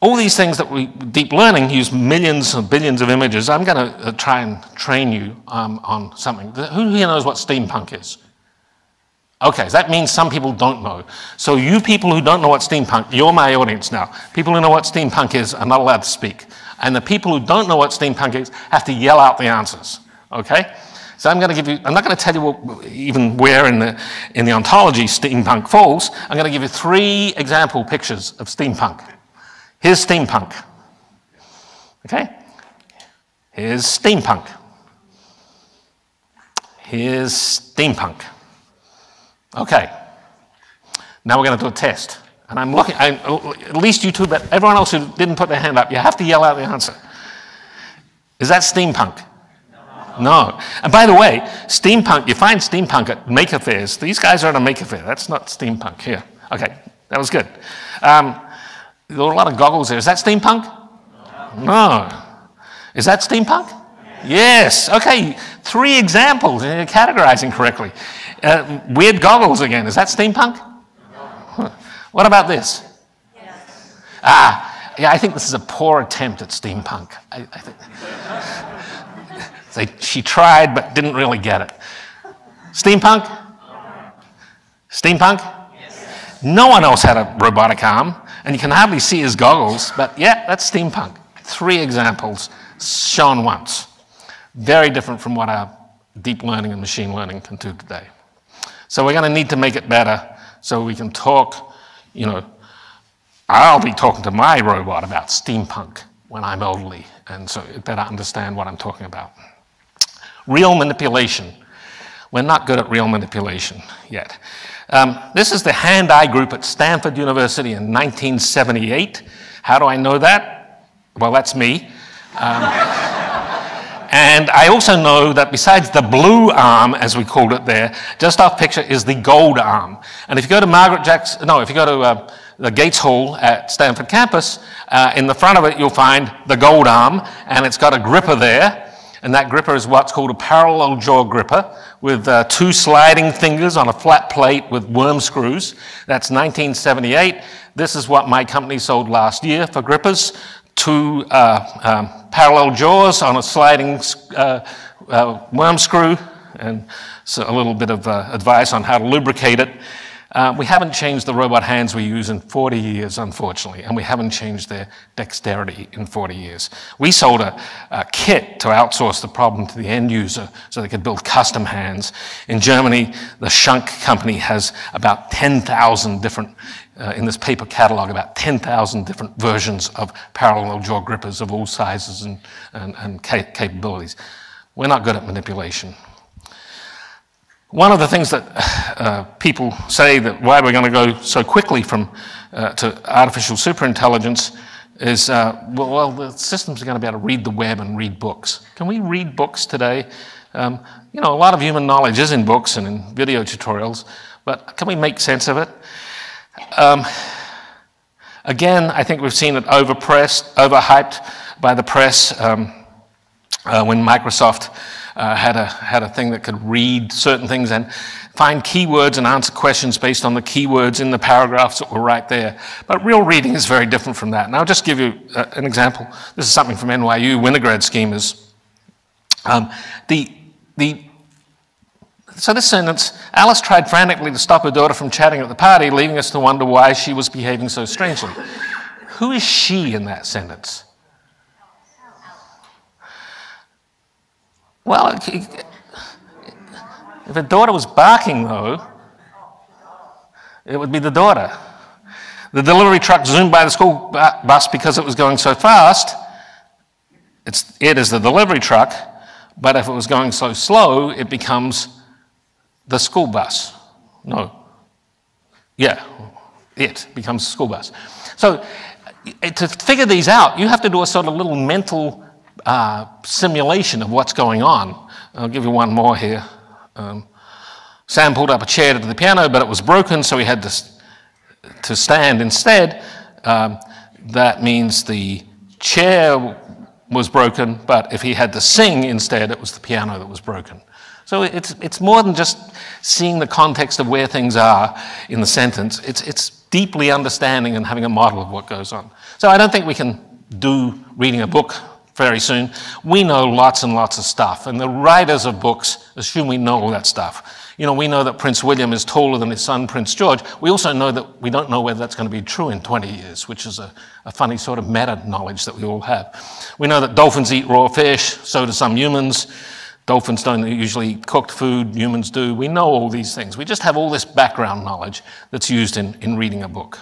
All these things that deep learning use millions or billions of images. I'm going to try and train you on something. Who here knows what steampunk is? Okay, so that means some people don't know. So you people who don't know what steampunk, you're my audience now. People who know what steampunk is are not allowed to speak. And the people who don't know what steampunk is have to yell out the answers, okay? So I'm not going to tell you even where in the ontology steampunk falls. I'm going to give you 3 example pictures of steampunk. Here's steampunk, okay? Here's steampunk. Here's steampunk. Okay, now we're going to do a test. And I'm looking, at least you two, but everyone else who didn't put their hand up, you have to yell out the answer. Is that steampunk? No. And by the way, steampunk, you find steampunk at maker fairs. These guys are at a maker fair. That's not steampunk here. Okay, that was good. There were a lot of goggles there. Is that steampunk? No. Is that steampunk? Yes. Okay, 3 examples, and you're categorizing correctly. Weird goggles again. Is that steampunk? No. What about this? Yes. Yeah, I think this is a poor attempt at steampunk. I think she tried but didn't really get it. Steampunk? Steampunk? Yes. No one else had a robotic arm. And you can hardly see his goggles, but yeah, that's steampunk. 3 examples shown once. Very different from what our deep learning and machine learning can do today. So we're going to need to make it better so we can talk, I'll be talking to my robot about steampunk when I'm elderly, and so it better understand what I'm talking about. Real manipulation. We're not good at real manipulation yet. This is the hand-eye group at Stanford University in 1978. How do I know that? Well, that's me. And I also know that besides the blue arm, as we called it there, just off picture is the gold arm. And if you go to the Gates Hall at Stanford campus, in the front of it you'll find the gold arm, and it's got a gripper there, and that gripper is what's called a parallel jaw gripper with 2 sliding fingers on a flat plate with worm screws. That's 1978. This is what my company sold last year for grippers. 2 parallel jaws on a sliding worm screw, and so a little bit of advice on how to lubricate it. We haven't changed the robot hands we use in 40 years, unfortunately, and we haven't changed their dexterity in 40 years. We sold a kit to outsource the problem to the end user so they could build custom hands. In Germany, the Schunk company has about 10,000 different, in this paper catalog, about 10,000 different versions of parallel jaw grippers of all sizes and capabilities. We're not good at manipulation. One of the things that people say that why we're going to go so quickly to artificial superintelligence is, well, the systems are going to be able to read the web and read books. Can we read books today? A lot of human knowledge is in books and in video tutorials, but can we make sense of it? Again, I think we've seen it overhyped by the press when Microsoft had a thing that could read certain things and find keywords and answer questions based on the keywords in the paragraphs that were right there. But real reading is very different from that. And I'll just give you an example. This is something from NYU, Winograd schemas. So this sentence, Alice tried frantically to stop her daughter from chatting at the party, leaving us to wonder why she was behaving so strangely. Who is she in that sentence? Well, if a daughter was barking, though, it would be the daughter. The delivery truck zoomed by the school bus because it was going so fast. It is the delivery truck, but if it was going so slow, it becomes the school bus. No. Yeah, it becomes the school bus. So to figure these out, you have to do a sort of little mental simulation of what's going on. I'll give you one more here. Sam pulled up a chair to the piano, but it was broken, so he had to stand instead. That means the chair was broken, but if he had to sing instead, it was the piano that was broken. So it's more than just seeing the context of where things are in the sentence. It's deeply understanding and having a model of what goes on. So I don't think we can do reading a book very soon. We know lots and lots of stuff, and the writers of books assume we know all that stuff. We know that Prince William is taller than his son, Prince George. We also know that we don't know whether that's going to be true in 20 years, which is a funny sort of meta-knowledge that we all have. We know that dolphins eat raw fish, so do some humans. Dolphins don't usually eat cooked food, humans do. We know all these things. We just have all this background knowledge that's used in reading a book.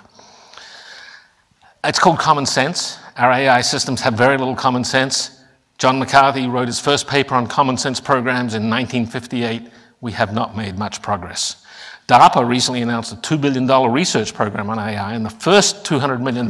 It's called common sense. Our AI systems have very little common sense. John McCarthy wrote his first paper on common sense programs in 1958. We have not made much progress. DARPA recently announced a $2 billion research program on AI, and the first $200 million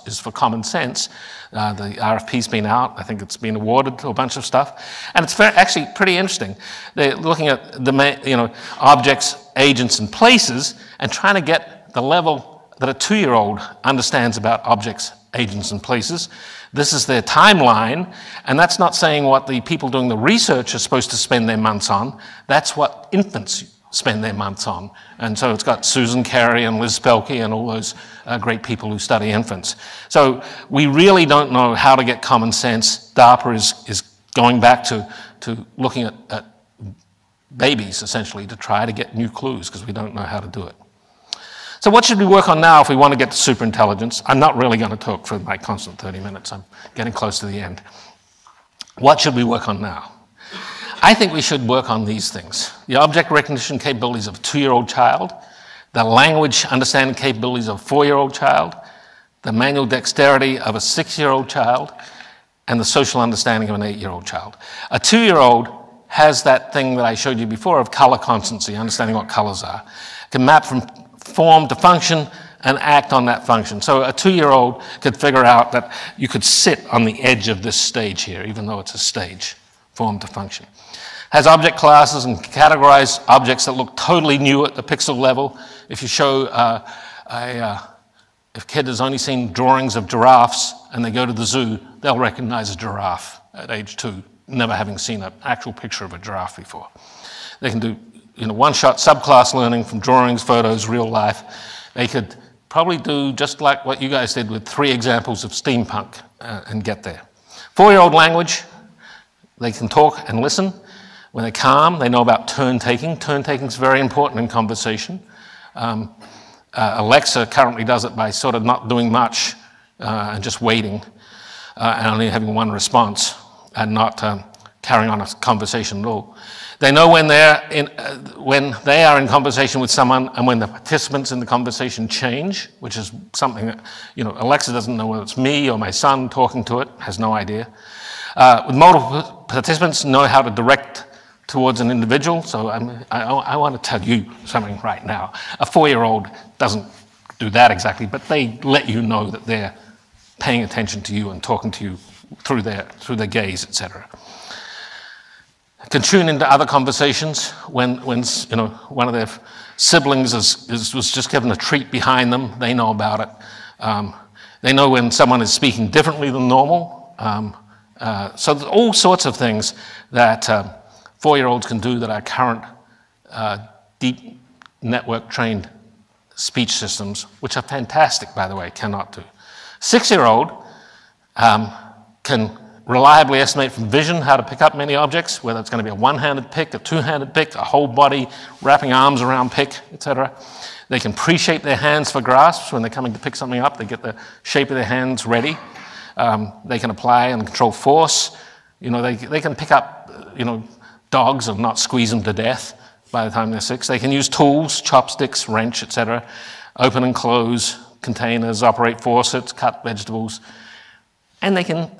is for common sense. The RFP's been out. I think it's been awarded to a bunch of stuff. And it's actually pretty interesting. They're looking at the objects, agents, and places, and trying to get the level that a 2-year-old understands about objects, agents, and places. This is their timeline, and that's not saying what the people doing the research are supposed to spend their months on. That's what infants spend their months on. And so it's got Susan Carey and Liz Spelke and all those great people who study infants. So we really don't know how to get common sense. DARPA is going back to looking at babies, essentially, to try to get new clues, because we don't know how to do it. So what should we work on now if we want to get to superintelligence? I'm not really going to talk for my constant 30 minutes. I'm getting close to the end. What should we work on now? I think we should work on these things. The object recognition capabilities of a 2-year-old child, the language understanding capabilities of a 4-year-old child, the manual dexterity of a 6-year-old child, and the social understanding of an 8-year-old child. A 2-year-old has that thing that I showed you before of color constancy, understanding what colors are. Can map from form to function and act on that function. So a 2-year-old could figure out that you could sit on the edge of this stage here, even though it's a stage, form to function. Has object classes and categorize objects that look totally new at the pixel level. If you show if a kid has only seen drawings of giraffes and they go to the zoo, they'll recognize a giraffe at age 2, never having seen an actual picture of a giraffe before. They can do one-shot subclass learning from drawings, photos, real life. They could probably do just like what you guys did with 3 examples of steampunk and get there. 4-year-old language, they can talk and listen. When they're calm, they know about turn taking. Turn taking is very important in conversation. Alexa currently does it by sort of not doing much and just waiting and only having one response and not carrying on a conversation at all. They know when they are in conversation with someone and when the participants in the conversation change, which is something that, Alexa doesn't know whether it's me or my son talking to it, has no idea. With multiple participants, know how to direct towards an individual. So I want to tell you something right now. A 4-year-old doesn't do that exactly, but they let you know that they're paying attention to you and talking to you through their gaze, etc. Can tune into other conversations when one of their siblings was just given a treat behind them. They know about it. They know when someone is speaking differently than normal. So there's all sorts of things that 4-year-olds can do that our current deep network trained speech systems, which are fantastic, by the way, cannot do. 6-year-old can reliably estimate from vision how to pick up many objects, whether it's going to be a one-handed pick, a two-handed pick, a whole body, wrapping arms around pick, etc. They can pre-shape their hands for grasps when they're coming to pick something up. They get the shape of their hands ready. They can apply and control force. They can pick up, dogs and not squeeze them to death by the time they're 6. They can use tools, chopsticks, wrench, etc. Open and close containers, operate faucets, cut vegetables. And they can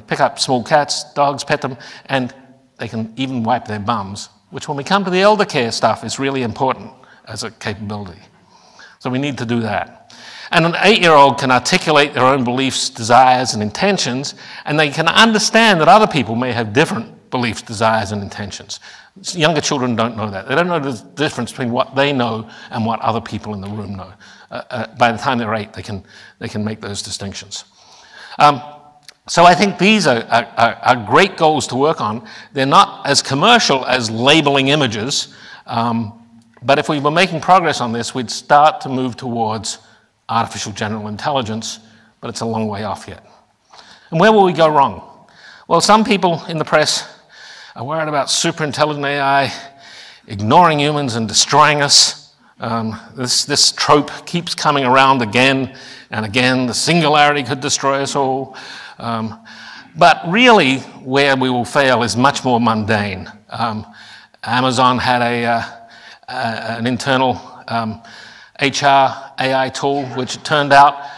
pick up small cats, dogs, pet them, and they can even wipe their bums, which when we come to the elder care stuff is really important as a capability. So we need to do that. And an 8-year-old can articulate their own beliefs, desires, and intentions, and they can understand that other people may have different beliefs, desires, and intentions. Younger children don't know that. They don't know the difference between what they know and what other people in the room know. By the time they're 8, they can make those distinctions. So I think these are great goals to work on. They're not as commercial as labeling images, but if we were making progress on this, we'd start to move towards artificial general intelligence, but it's a long way off yet. And where will we go wrong? Well, some people in the press are worried about super intelligent AI ignoring humans and destroying us. This trope keeps coming around again and again. The singularity could destroy us all. But really, where we will fail is much more mundane. Amazon had an internal HR AI tool, which it turned out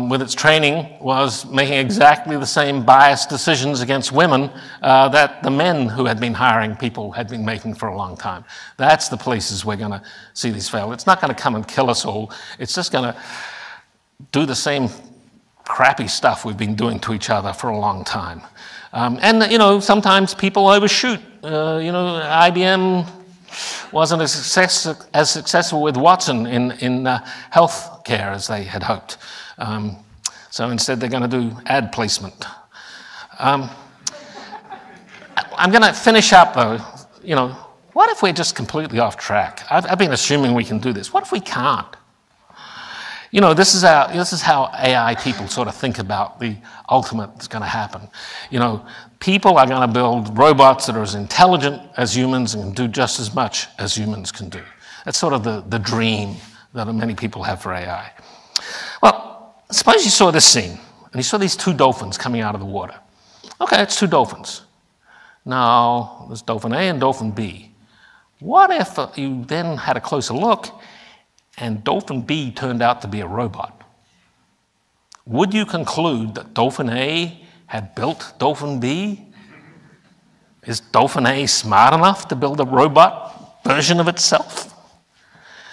with its training was making exactly the same biased decisions against women that the men who had been hiring people had been making for a long time. That's the places we're going to see these fail. It's not going to come and kill us all. It's just going to do the same crappy stuff we've been doing to each other for a long time. And sometimes people overshoot. IBM wasn't as successful with Watson in health care as they had hoped. So instead they're going to do ad placement. I'm going to finish up though. What if we're just completely off track? I've been assuming we can do this. What if we can't? This is how AI people sort of think about the ultimate that's going to happen. People are going to build robots that are as intelligent as humans and can do just as much as humans can do. That's sort of the dream that many people have for AI. Well, suppose you saw this scene, and you saw these 2 dolphins coming out of the water. Okay, it's 2 dolphins. Now, there's dolphin A and dolphin B. What if you then had a closer look and dolphin B turned out to be a robot? Would you conclude that dolphin A had built Dolphin B? Is Dolphin A smart enough to build a robot version of itself?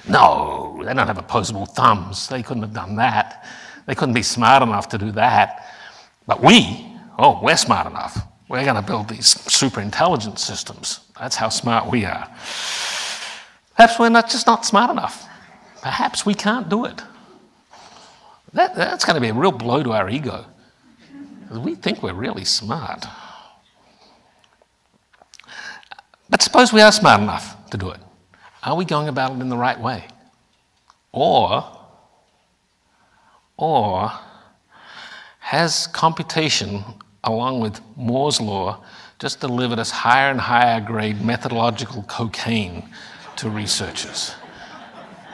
No, they don't have opposable thumbs. They couldn't have done that. They couldn't be smart enough to do that. But we're smart enough. We're going to build these super intelligent systems. That's how smart we are. Perhaps we're just not smart enough. Perhaps we can't do it. That's going to be a real blow to our ego. We think we're really smart. But suppose we are smart enough to do it. Are we going about it in the right way? Or has computation, along with Moore's law, just delivered us higher and higher grade methodological cocaine to researchers?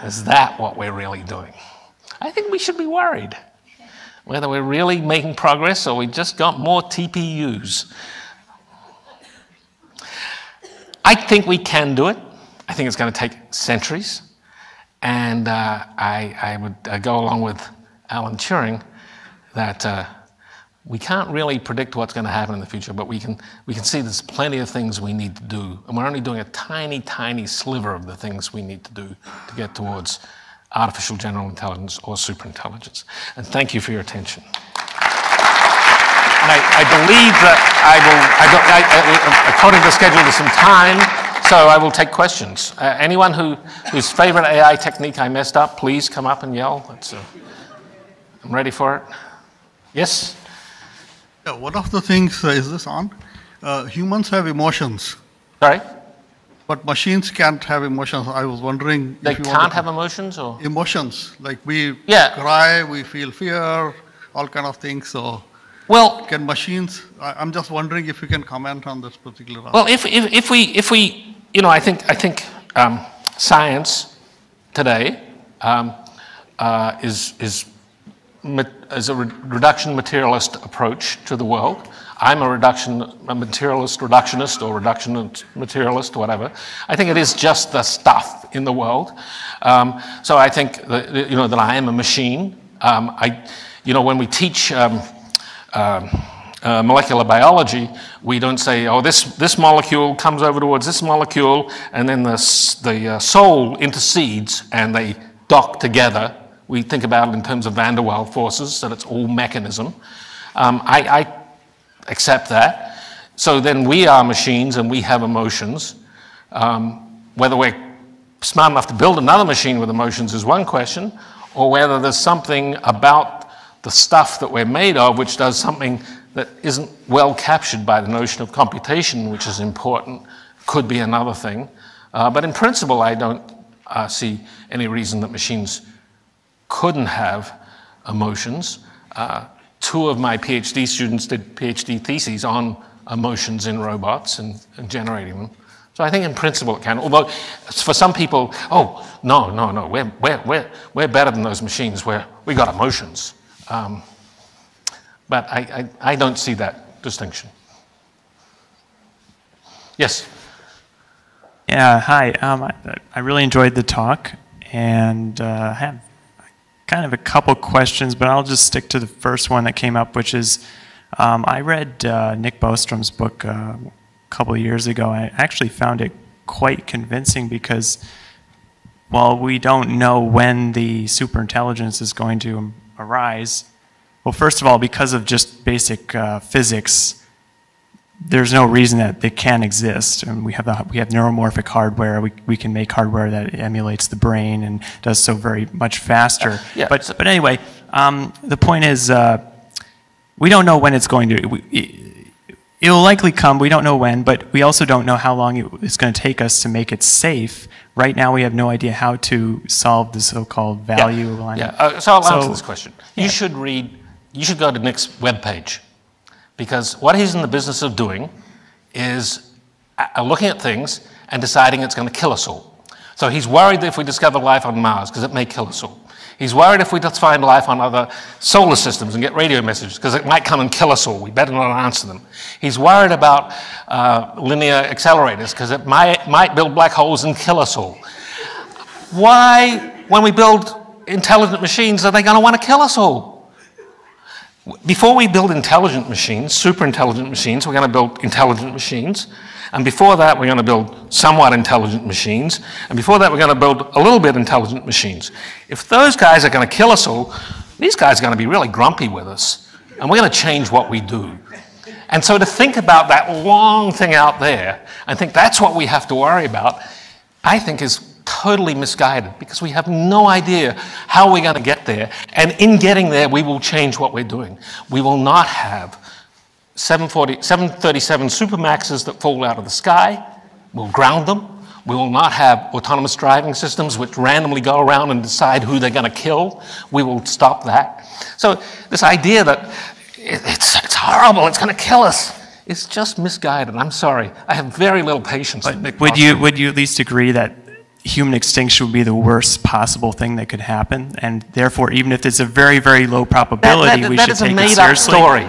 Is that what we're really doing? I think we should be worried whether we're really making progress or we just got more TPUs. I think we can do it. I think it's going to take centuries. And I would go along with Alan Turing that we can't really predict what's going to happen in the future, but we can see there's plenty of things we need to do. And we're only doing a tiny, tiny sliver of the things we need to do to get towards artificial general intelligence or superintelligence. And thank you for your attention. And I believe that according to the schedule, there's some time, so I will take questions. Anyone whose favorite AI technique I messed up, please come up and yell. I'm ready for it. Yes? Yeah, one of the things, is this on? Humans have emotions. Sorry? But machines can't have emotions. I was wondering They if you can't have emotions, or? emotions. Like we Yeah. cry, we feel fear, all kind of things. So Well, can machines? I'm just wondering if you can comment on this particular aspect. well, if we, I think science today is a reduction materialist approach to the world. I'm a materialist, or reductionist materialist, whatever. I think it is just the stuff in the world. So I think that I am a machine. When we teach molecular biology, we don't say, oh, this molecule comes over towards this molecule, and then the soul intercedes and they dock together. We think about it in terms of van der Waals forces, that it's all mechanism. I accept that. So then we are machines and we have emotions. Whether we're smart enough to build another machine with emotions is one question, or whether there's something about the stuff that we're made of which does something that isn't well captured by the notion of computation, which is important, could be another thing. But in principle, I don't see any reason that machines couldn't have emotions. Two of my PhD students did PhD theses on emotions in robots and generating them. So I think in principle it can. Although for some people, oh no, we're better than those machines. We got emotions. But I don't see that distinction. Yes. Yeah. Hi. I really enjoyed the talk, and I have kind of a couple questions, but I'll just stick to the first one that came up, which is I read Nick Bostrom's book a couple of years ago. I actually found it quite convincing because while we don't know when the superintelligence is going to arise, well, first of all, because of just basic physics, there's no reason that they can't exist. And we have neuromorphic hardware. We can make hardware that emulates the brain and does so very much faster. Yeah. But anyway, the point is, we don't know when it's going to. It will likely come. We don't know when, but we also don't know how long it's going to take us to make it safe. Right now, we have no idea how to solve the so-called value alignment. Yeah. So I'll answer this question. Yeah. You should go to Nick's webpage. Because what he's in the business of doing is looking at things and deciding it's going to kill us all. So he's worried that if we discover life on Mars, because it may kill us all. He's worried if we just find life on other solar systems and get radio messages, because it might come and kill us all. We better not answer them. He's worried about linear accelerators, because it might build black holes and kill us all. Why, when we build intelligent machines, are they going to want to kill us all? Before we build intelligent machines, super intelligent machines, we're going to build intelligent machines. And before that, we're going to build somewhat intelligent machines. And before that, we're going to build a little bit intelligent machines. If those guys are going to kill us all, these guys are going to be really grumpy with us. And we're going to change what we do. And so to think about that long thing out there, and think that's what we have to worry about, I think is totally misguided, because we have no idea how we're going to get there. And in getting there, we will change what we're doing. We will not have 737 Supermaxes that fall out of the sky. We'll ground them. We will not have autonomous driving systems which randomly go around and decide who they're going to kill. We will stop that. So this idea that it's horrible, it's going to kill us, is just misguided. I'm sorry. I have very little patience. But would you at least agree that human extinction would be the worst possible thing that could happen, and therefore, even if it's a very, very low probability, we should take it seriously? That is a made-up story.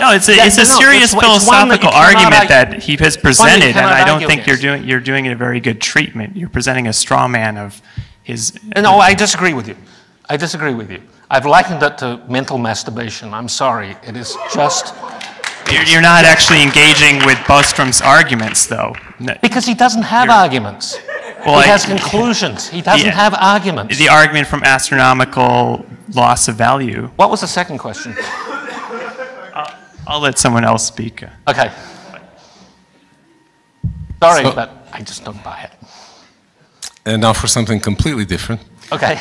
No, it's a serious philosophical argument that he has presented, and I don't think you're doing a very good treatment. You're presenting a straw man of his. No, I disagree with you. I disagree with you. I've likened it to mental masturbation. I'm sorry. It is just. You're not actually engaging with Bostrom's arguments, though. Because he doesn't have arguments. Well, he has conclusions. He doesn't have arguments. The argument from astronomical loss of value. What was the second question? I'll let someone else speak. Okay. Sorry, but I just don't buy it. And now for something completely different. Okay.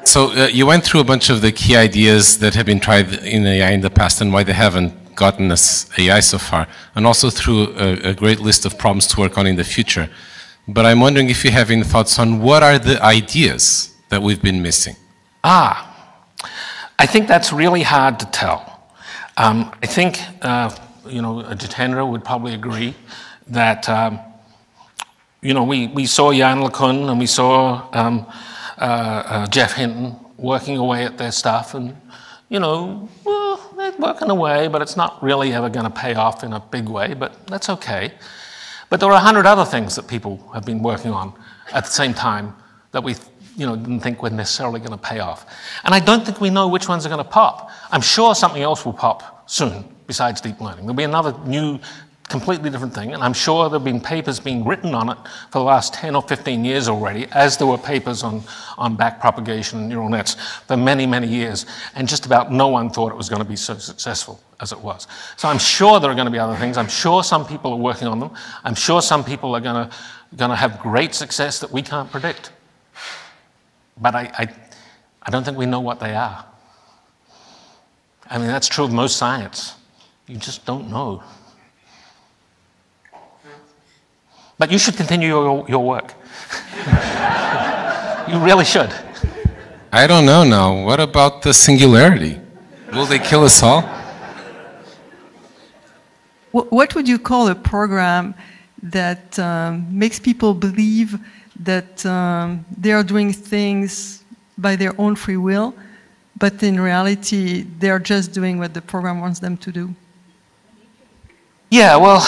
So you went through a bunch of the key ideas that have been tried in AI in the past and why they haven't gotten us AI so far, and also through a great list of problems to work on in the future. But I'm wondering if you have any thoughts on what are the ideas that we've been missing? I think that's really hard to tell. I think, Jitendra would probably agree that, we saw Jan LeCun and we saw Jeff Hinton working away at their stuff, and, they're working away, but it's not really ever going to pay off in a big way, but that's okay. But there are 100 other things that people have been working on at the same time that we didn't think were necessarily going to pay off. And I don't think we know which ones are going to pop. I'm sure something else will pop soon besides deep learning. There'll be another new, completely different thing, and I'm sure there have been papers being written on it for the last 10 or 15 years already, as there were papers on backpropagation and neural nets for many, many years, and just about no one thought it was going to be so successful as it was. So I'm sure there are going to be other things. I'm sure some people are working on them. I'm sure some people are going to have great success that we can't predict. But I don't think we know what they are. I mean, that's true of most science. You just don't know. But you should continue your work. You really should. I don't know now. What about the singularity? Will they kill us all? What would you call a program that makes people believe that they are doing things by their own free will, but in reality, they're just doing what the program wants them to do? Yeah, well,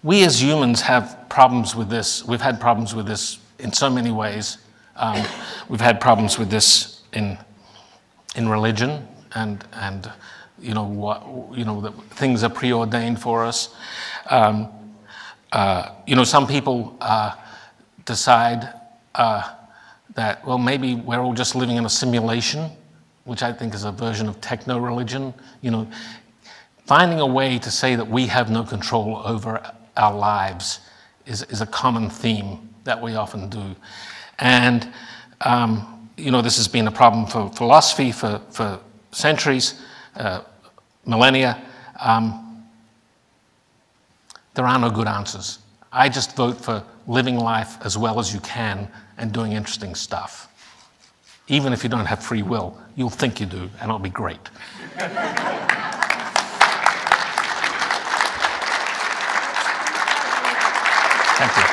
we as humans have problems with this. We've had problems with this in so many ways. We've had problems with this in religion, and that things are preordained for us. Some people decide that, well, maybe we're all just living in a simulation, which I think is a version of techno-religion. Finding a way to say that we have no control over our lives is a common theme that we often do. And, this has been a problem for philosophy for centuries, millennia. There are no good answers. I just vote for living life as well as you can and doing interesting stuff. Even if you don't have free will, you'll think you do, and it'll be great. Thank you.